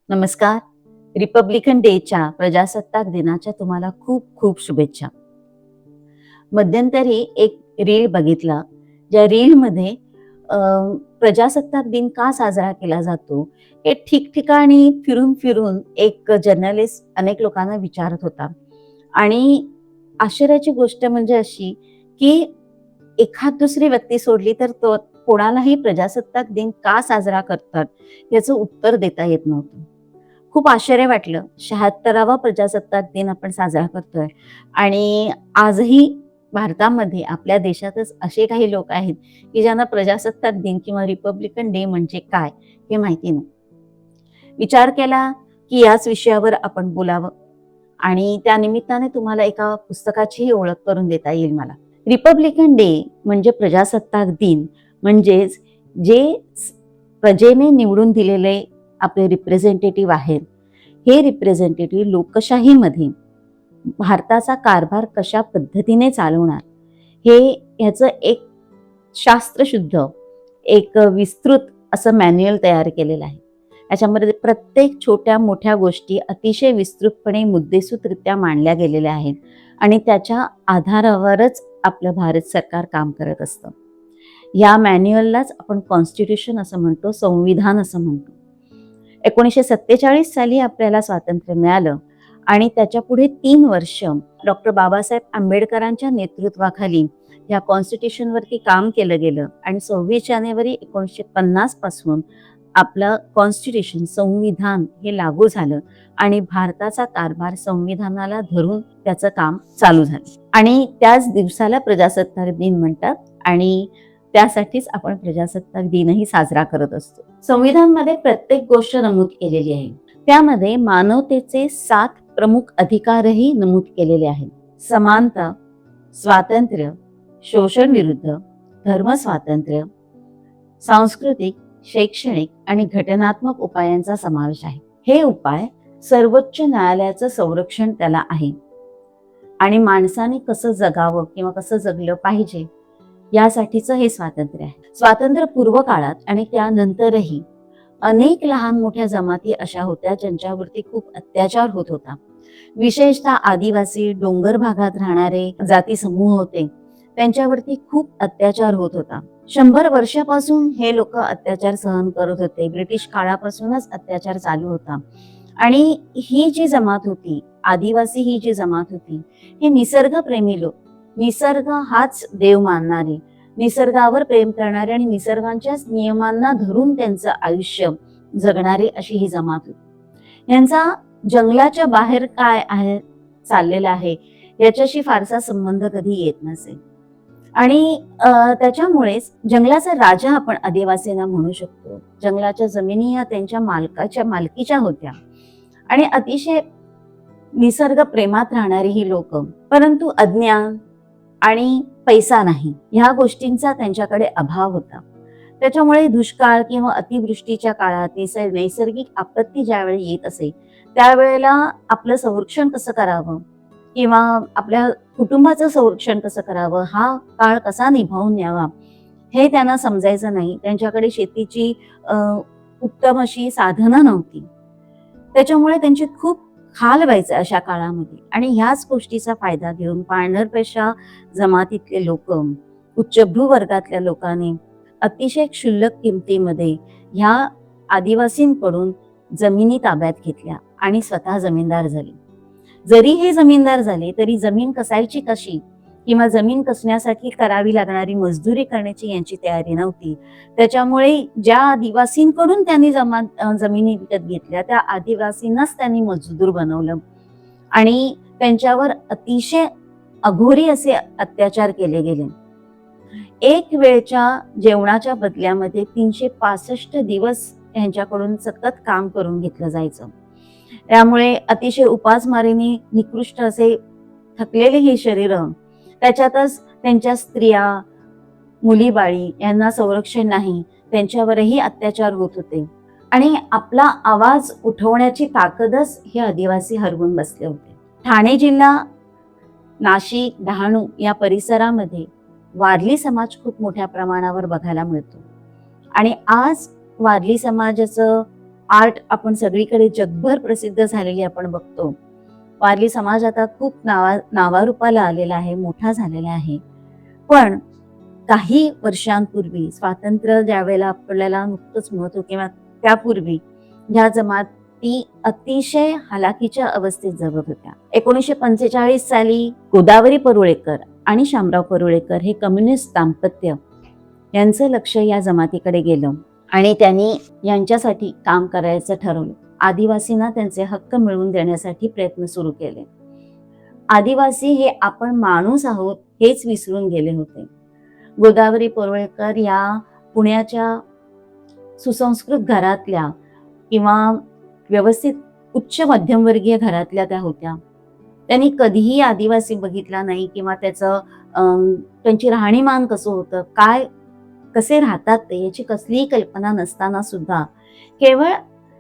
नमस्कार. रिपब्लिकन डेच्या प्रजासत्ताक दिनाच्या तुम्हाला खूप खूप शुभेच्छा. मध्यंतरी एक रील बघितला, ज्या रीलमध्ये अ, प्रजासत्ताक दिन का साजरा केला जातो हे ठिकठिकाणी फिरून फिरून एक जर्नलिस्ट अनेक लोकांना विचारत होता. आणि आश्चर्याची गोष्ट म्हणजे अशी की एखाद दुसरी व्यक्ती सोडली तर तो कोणालाही प्रजासत्ताक दिन का साजरा करतात याचं उत्तर देता येत नव्हतं. खूप आश्चर्य वाटलं. 76वा प्रजासत्ताक दिन आपण साजरा करतोय आणि आजही भारतामध्ये आपल्या देशातच असे काही लोक आहेत की ज्यांना प्रजासत्ताक दिन किंवा रिपब्लिकन डे म्हणजे काय हे माहिती नाही. विचार केला की याच विषयावर आपण बोलावं आणि त्या निमित्ताने तुम्हाला एका पुस्तकाचीही ओळख करून देता येईल मला. रिपब्लिकन डे म्हणजे प्रजासत्ताक दिन म्हणजेच जे प्रजेने निवडून दिलेले आपले रिप्रेझेंटेटिव्ह आहेत, हे रिप्रेझेंटेटिव्ह लोकशाहीमध्ये भारताचा कारभार कशा पद्धतीने चालवणार हे ह्याचं एक शास्त्रशुद्ध एक विस्तृत असं मॅन्युअल तयार केलेलं आहे. याच्यामध्ये प्रत्येक छोट्या मोठ्या गोष्टी अतिशय विस्तृतपणे मुद्देसूदरित्या मांडल्या गेलेल्या आहेत आणि त्याच्या आधारावरच आपलं भारत सरकार काम करत असतं. या मॅन्युअललाच आपण कॉन्स्टिट्यूशन असं म्हणतो, संविधान असं म्हणतो. 1947 साली आपल्याला स्वातंत्र्य मिळालं आणि त्याच्या पुढे 3 वर्ष डॉक्टर बाबासाहेब आंबेडकरांच्या नेतृत्वाखाली या कॉन्स्टिट्यूशनवरती काम केलं गेलं आणि 26 जानेवारी 1950 पासून आपलं कॉन्स्टिट्यूशन संविधान हे लागू झालं आणि भारताचा कारभार संविधानाला धरून त्याचं काम चालू झालं आणि त्याच दिवसाला प्रजासत्ताक दिन म्हणतात आणि त्यासाठीच आपण प्रजासत्ताक दिनही साजरा करत असतो. संविधानमध्ये प्रत्येक गोष्ट नमूद केलेली आहे. त्यामध्ये मानवतेचे 7 प्रमुख अधिकारही नमूद केलेले आहेत. समानता, स्वातंत्र्य, शोषण विरुद्ध, धर्म स्वातंत्र्य, सांस्कृतिक, शैक्षणिक आणि घटनात्मक उपायांचा समावेश आहे. हे उपाय सर्वोच्च न्यायालयाचं संरक्षण त्याला आहे आणि माणसाने कसं जगावं किंवा कसं जगलं पाहिजे यासाठीचं हे स्वातंत्र्य आहे. स्वातंत्र्यपूर्व काळात आणि त्यानंतरही अनेक लहान मोठ्या जमाती अशा होत्या ज्यांच्यावरती खूप अत्याचार होत होता. विशेषतः आदिवासी डोंगर भागात राहणारे जाती समूह होते, त्यांच्यावरती खूप अत्याचार होत होता. 100 वर्षापासून हे लोक अत्याचार सहन करत होते. ब्रिटिश काळापासूनच अत्याचार चालू होता आणि ही जी जमात होती, आदिवासी ही जी जमात होती, हे निसर्गप्रेमी लोक, निसर्ग हाच देव मानणारे, निसर्गावर प्रेम करणारे आणि निसर्गाच्याच नियमांना धरून त्यांचं आयुष्य जगणारे अशी ही जमात होती. यांचा जंगलाच्या बाहेर काय आहे चाललेलं आहे याच्याशी फारसा संबंध कधी येत नसे आणि त्याच्यामुळेच जंगलाचा राजा आपण आदिवासींना म्हणू शकतो. जंगलाच्या जमिनी या त्यांच्या मालकीच्या होत्या आणि अतिशय निसर्ग प्रेमात राहणारी ही लोक, परंतु अज्ञान आणि पैसा नाही ह्या गोष्टींचा त्यांच्याकडे अभाव होता. त्याच्यामुळे दुष्काळ किंवा अतिवृष्टीच्या काळात नैसर्गिक आपत्ती ज्यावेळी येत असे त्यावेळेला आपलं संरक्षण कसं करावं किंवा आपल्या कुटुंबाचं संरक्षण कसं करावं, हा काळ कसा निभावून न्यावा हे त्यांना समजायचं नाही. त्यांच्याकडे शेतीची उत्तम अशी साधनं नव्हती. त्याच्यामुळे त्यांची खूप हाल व्हायचे अशा काळामध्ये आणि ह्याच गोष्टीचा फायदा घेऊन पाणरपेशा जमातीतले लोक, उच्चभ्रू वर्गातल्या लोकांनी अतिशय क्षुल्लक किमतीमध्ये ह्या आदिवासींकडून जमिनी ताब्यात घेतल्या आणि स्वतः जमीनदार झाले. जरी हे जमीनदार झाले तरी जमीन कसायची कशी किंवा जमीन कसण्यासाठी करावी लागणारी मजदुरी करण्याची यांची तयारी नव्हती. त्याच्यामुळे ज्या आदिवासींकडून त्यांनी जमिनी विकत घेतल्या त्या आदिवासींनाच त्यांनी मजदूर बनवलं आणि त्यांच्यावर अतिशय अघोरी असे अत्याचार केले गेले. एक वेळच्या जेवणाच्या बदल्यामध्ये 365 दिवस यांच्याकडून सतत काम करून घेतलं जायचं. त्यामुळे अतिशय उपासमारीने निकृष्ट असे थकलेले ही शरीर, त्याच्यातच त्यांच्या स्त्रिया, मुलीबाळी यांना संरक्षण नाही, त्यांच्यावरही अत्याचार होत होते आणि आपला आवाज उठवण्याची ताकदच हे आदिवासी हरवून बसले होते. ठाणे जिल्हा, नाशिक, डहाणू या परिसरामध्ये वारली समाज खूप मोठ्या प्रमाणावर बघायला मिळतो आणि आज वारली समाजाचं आर्ट आपण सगळीकडे जगभर प्रसिद्ध झालेली आपण बघतो. वारली समाज आता खूप नावारूपाला आलेला आहे, मोठा झालेला आहे. पण काही वर्षांपूर्वी स्वातंत्र्य ज्यावेळेला आपल्याला नुकतंच मिळत होतं किंवा त्यापूर्वी ह्या जमाती अतिशय हालाकीच्या अवस्थेत जगत होत्या. 1945 साली गोदावरी परुळेकर आणि शामराव परुळेकर हे कम्युनिस्ट दाम्पत्य यांचं लक्ष या जमातीकडे गेलं आणि त्यांनी यांच्यासाठी काम करायचं ठरवलं. आदिवासींना त्यांचे हक्क मिळवून देण्यासाठी प्रयत्न सुरू केले. आदिवासी हे आपण माणूस आहोत हेच विसरून गेले होते. गोदावरी परुळेकर या पुण्याच्या सुसंस्कृत घरातल्या किंवा व्यवस्थित उच्च मध्यमवर्गीय घरातल्या त्या होत्या. त्यांनी कधीही आदिवासी बघितला नाही किंवा त्यांची राहणीमान कसं होतं, कसे राहतात ते याची कसलीही कल्पना नसताना सुद्धा केवळ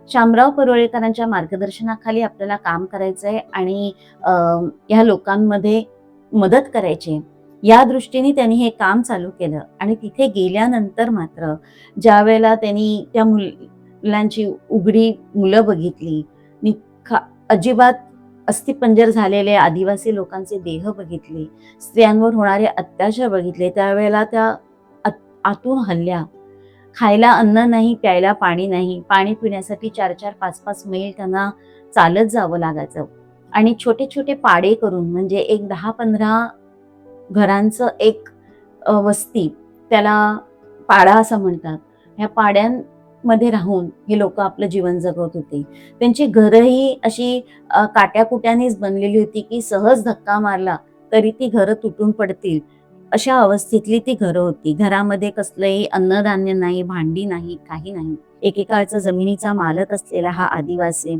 शामराव परुळेकरांच्या मार्गदर्शनाखाली आपल्याला काम करायचंय आणि ह्या लोकांमध्ये मदत करायची या दृष्टीने त्यांनी हे काम चालू केलं. आणि तिथे गेल्यानंतर मात्र ज्या वेळेला त्यांनी त्या मुलांची उघडी मुलं बघितली, अजिबात अस्थिपंजर झालेले आदिवासी लोकांचे देह बघितले, स्त्रियांवर होणारे अत्याचार बघितले, त्यावेळेला त्या आतून हल्ल्या. खायला अन्न नाही, प्यायला पाणी नाही, पाणी पिण्यासाठी 4-4, 5-5 मैल त्यांना चालत जावं लागायचं. आणि छोटे छोटे पाडे करून म्हणजे एक 10-15 घरांचं एक वस्ती, त्याला पाडा असं म्हणतात. ह्या पाड्यांमध्ये राहून हे लोक आपलं जीवन जगत होते. त्यांची घरही अशी काट्याकुट्यानेच बनलेली होती की सहज धक्का मारला तरी ती घरं तुटून पडतील अशा अवस्थेतली ती घरं होती. घरामध्ये कसलंही अन्नधान्य नाही, भांडी नाही, काही नाही. एकेकाळचा जमिनीचा मालक असलेला हा आदिवासी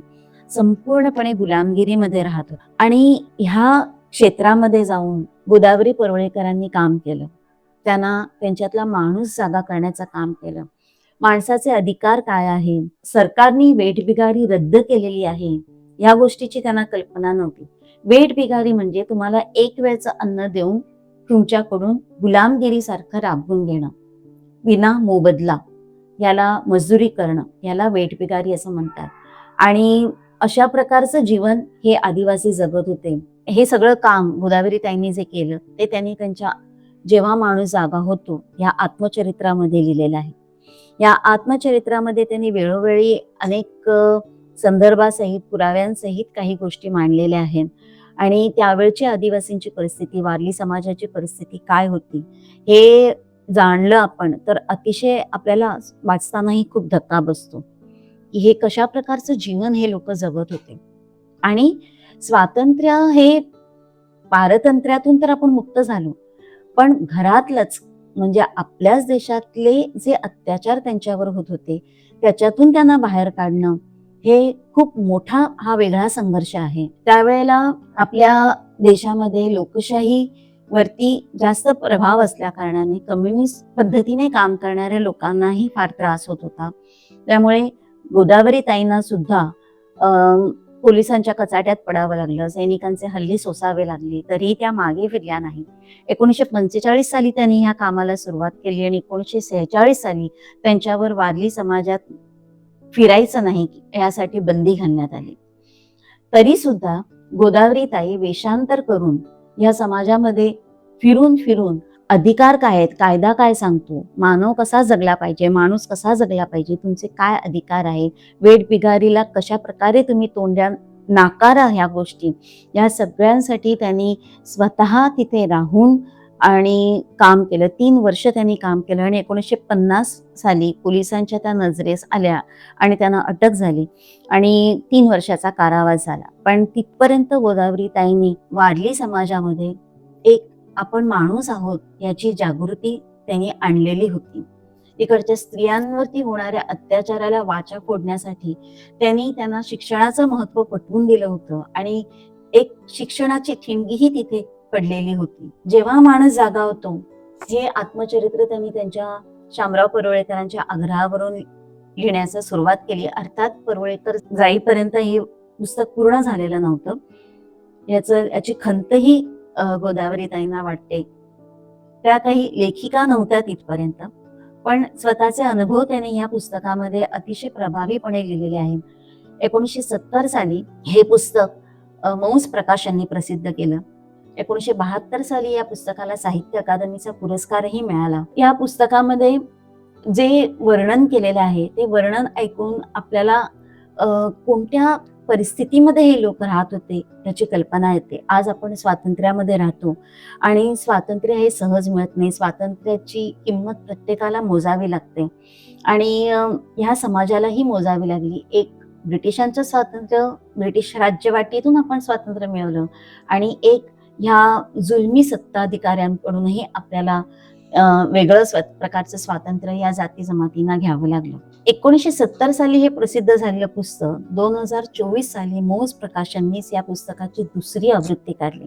संपूर्णपणे गुलामगिरीमध्ये राहतो. आणि ह्या क्षेत्रामध्ये जाऊन गोदावरी परुळेकरांनी काम केलं. त्यांना त्यांच्यातला माणूस जागा करण्याचं काम केलं. माणसाचे अधिकार काय आहे, सरकारने वेठबिगारी रद्द केलेली आहे, या गोष्टीची त्यांना कल्पना नव्हती. वेठबिगारी म्हणजे तुम्हाला एक वेळचं अन्न देऊन तुमच्याकडून गुलामगिरीसारखं राबवून घेणं विना मोबदला, याला मजुरी करणं, याला वेठबिगारी असं म्हणतात. आणि अशा प्रकारचं जीवन हे आदिवासी जगत होते. हे सगळं काम गोदावरी ताईंनी जे केलं ते त्यांनी त्यांच्या जेव्हा माणूस जागा होतो या आत्मचरित्रामध्ये लिहिलेलं आहे. या आत्मचरित्रामध्ये त्यांनी वेळोवेळी अनेक संदर्भासहित, पुराव्यांसहित काही गोष्टी मांडलेल्या आहेत. आणि त्यावेळची आदिवासींची परिस्थिती, वारली समाजाची परिस्थिती काय होती हे जाणलं आपण तर अतिशय आपल्याला वाचतानाही खूप धक्का बसतो की हे कशा प्रकारचं जीवन हे लोक जगत होते. आणि स्वातंत्र्य हे पारतंत्र्यातून तर आपण मुक्त झालो, पण घरातलंच म्हणजे आपल्याच देशातले जे अत्याचार त्यांच्यावर होत होते त्याच्यातून त्यांना बाहेर काढणं हे खूप मोठा हा वेगळा संघर्ष आहे. त्यावेळेला आपल्या देशामध्ये लोकशाही वरती जास्त प्रभाव असल्या कारणाने कम्युनिस्ट पद्धतीने काम करणाऱ्या लोकांनाही फार त्रास होत होता. त्यामुळे गोदावरी ताईंना सुद्धा पोलिसांच्या कचाट्यात पडावं लागलं, सैनिकांचे हल्ले सोसावे लागले, तरी त्या मागे फिरल्या नाही. 1945 साली त्यांनी ह्या कामाला सुरुवात केली आणि 1946 साली त्यांच्यावर वारली समाजात फिरायचं नाही यासाठी बंदी घालण्यात आली. तरी सुद्धा गोदावरी ताई वेषांतर करून या समाजामध्ये फिरून फिरून अधिकार काय आहेत, कायदा काय सांगतो, मानव कसा जगला पाहिजे, माणूस कसा जगला पाहिजे, तुमचे काय अधिकार आहेत, वेठबिगारीला कशा प्रकारे तुम्ही तोंड द्या, नाकारा ह्या गोष्टी, या सगळ्यांसाठी त्यांनी स्वतः तिथे राहून आणि काम केलं. 3 वर्ष त्यांनी काम केलं आणि 1950 साली पोलिसांच्या त्या नजरेस आल्या आणि त्यांना अटक झाली आणि 3 वर्षाचा कारावास झाला. पण तिथपर्यंत गोदावरी ताईंनी वारली समाजामध्ये एक आपण माणूस आहोत याची जागृती त्यांनी आणलेली होती. इकडच्या स्त्रियांवरती होणाऱ्या अत्याचाराला वाचा फोडण्यासाठी त्यांना शिक्षणाचं महत्व पटवून दिलं होतं आणि एक शिक्षणाची ठिणगीही तिथे पडलेली होती. जेव्हा माणूस जागा होतो हे आत्मचरित्र त्यांनी त्यांच्या शामराव परुळेकरांच्या आग्रहावरून लिहिण्यास सुरुवात केली. अर्थात परुळेकर जाईपर्यंत हे पुस्तक पूर्ण झालेलं नव्हतं. याची खंतही गोदावरी ताईंना वाटते. त्या काही लेखिका नव्हत्या तिथपर्यंत, पण स्वतःचे अनुभव त्याने या पुस्तकामध्ये अतिशय प्रभावीपणे लिहिलेले आहेत. 1970 साली हे पुस्तक मौज प्रकाशनने प्रसिद्ध केलं. 1972 साली या पुस्तकाला साहित्य अकादमीचा पुरस्कारही मिळाला. या पुस्तकामध्ये जे वर्णन केलेलं आहे ते वर्णन ऐकून आपल्याला कोणत्या परिस्थितीमध्ये हे लोक राहत होते याची कल्पना येते. आज आपण स्वातंत्र्यामध्ये राहतो आणि स्वातंत्र्य हे सहज मिळत नाही. स्वातंत्र्याची किंमत प्रत्येकाला मोजावी लागते आणि ह्या समाजालाही मोजावी लागली. एक ब्रिटिशांचं स्वातंत्र्य, ब्रिटिश राज्यवाटीतून आपण स्वातंत्र्य मिळवलं आणि एक ह्या जुलमी सत्ताधिकाऱ्यांकडूनही आपल्याला वेगळं प्रकारचं स्वातंत्र्य या जाती जमातींना घ्यावं लागलं. 1970 साली हे प्रसिद्ध झालेलं पुस्तक 2024 साली मौज प्रकाशननीच या पुस्तकाची दुसरी आवृत्ती काढली.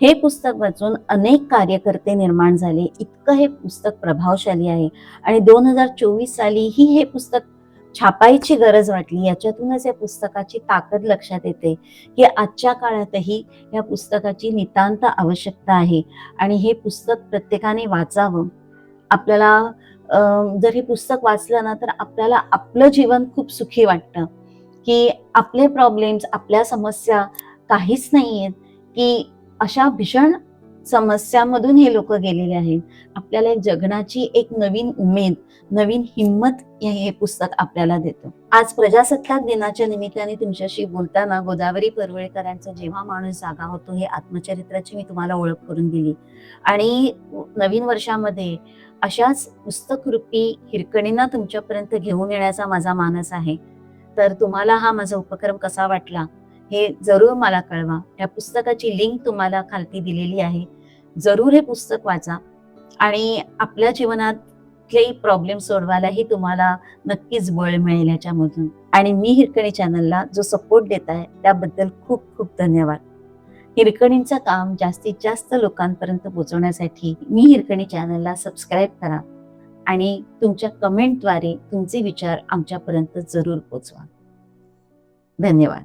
हे पुस्तक वाचून अनेक कार्यकर्ते निर्माण झाले. इतकं हे पुस्तक प्रभावशाली आहे आणि 2024 सालीही हे पुस्तक छापायची गरज वाटली. याच्यातूनच या पुस्तकाची ताकद लक्षात येते की आजच्या काळातही या पुस्तकाची नितांत आवश्यकता आहे आणि हे पुस्तक प्रत्येकाने वाचावं. आपल्याला जर हे पुस्तक वाचलं ना तर आपल्याला आपलं जीवन खूप सुखी वाटतं की आपले प्रॉब्लेम्स, आपल्या समस्या काहीच नाहीयेत, की अशा भीषण समस्यामधून हे लोक गेलेले आहेत. आपल्याला एक जगण्याची एक नवीन उमेद, नवीन हिंमत हे पुस्तक आपल्याला देतं. आज प्रजासत्ताक दिनाच्या निमित्ताने तुमच्याशी बोलताना गोदावरी परुळेकरांचं जेव्हा माणूस जागा होतो हे आत्मचरित्राची मी तुम्हाला ओळख करून दिली आणि नवीन वर्षामध्ये अशाच पुस्तकरूपी हिरकणींना तुमच्यापर्यंत घेऊन येण्याचा माझा मानस आहे. तर तुम्हाला हा माझा उपक्रम कसा वाटला हे जरूर मला कळवा. या पुस्तकाची लिंक तुम्हाला खालती दिलेली आहे. जरूर हे पुस्तक वाचा आणि आपल्या जीवनातले प्रॉब्लेम सोडवायलाही तुम्हाला नक्कीच बळ मिळेल याच्यामधून. आणि मी हिरकणी चॅनलला जो सपोर्ट देत आहे त्याबद्दल खूप खूप धन्यवाद. हिरकणींचं काम जास्तीत जास्त लोकांपर्यंत पोहोचवण्यासाठी मी हिरकणी चॅनलला सबस्क्राईब करा आणि तुमच्या कमेंटद्वारे तुमचे विचार आमच्यापर्यंत जरूर पोहोचवा. धन्यवाद.